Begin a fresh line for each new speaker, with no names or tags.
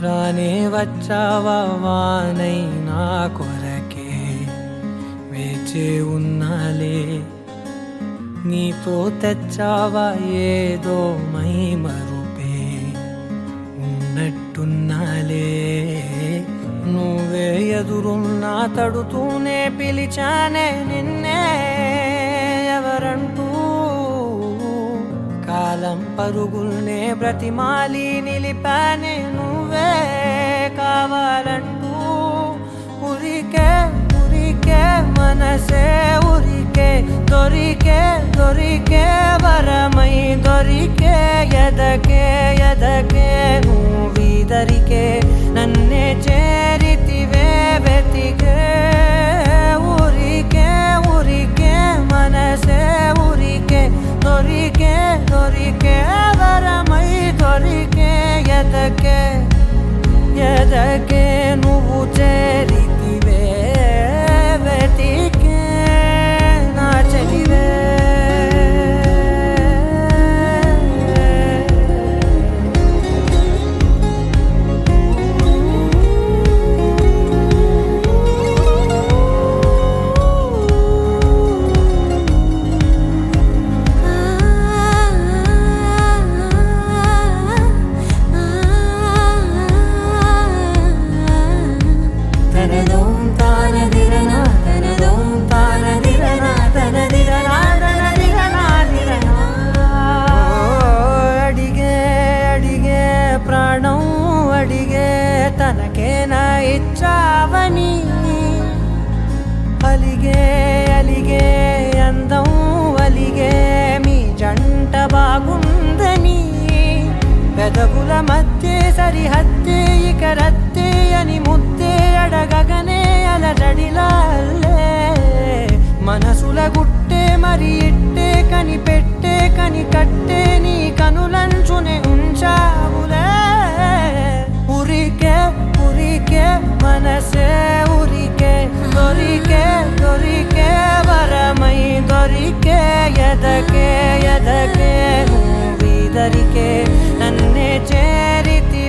రానే వచ్చావా వానై నా కొరకే వేచే ఉన్నాలే నీతో తెచ్చావా ఏదో మై మరుపే ఉన్నట్టున్నాలే నువ్వే ఎదురున్నా తడుతూనే పిలిచానే నిన్నే ఎవరంటూ కాలం పరుగుల్నే బ్రతిమాలి నిలిపానే నువ్వే కావాలంటూ ఉరికే ఉరికే మనసే ఉరికే దొరికే దొరికే వరమై దొరికే ఎదకే ఎదకే నువ్విదరికే నన్నే చేరితివే వెతికే ఉరికే ఉరికే మనసే ఉరికే దొరికే దొరికే వరమై దొరికే ఎదకే ఎదకే నువ్వు చేరితివే వెతికే నా చెలివే తనకేనా ఇచ్చావని అలిగే అలిగే అందం అలిగే మీ జంట బాగుందని పెదవుల మధ్య సరిహద్దే ఇక రద్దే అని ముద్దే అడగగనే అలజడిలాల్లే మనసుల గుట్టే మరి ఇట్టే కనిపెట్టే కని కట్టే నీ కనులంచునే ఉంచావులే ఉరికే ఉరికే మనసే ఉరికే దొరికే దొరికే వరమై దొరికే ఎదకే ఎదకే నువ్విదరికే నన్నే చేరితి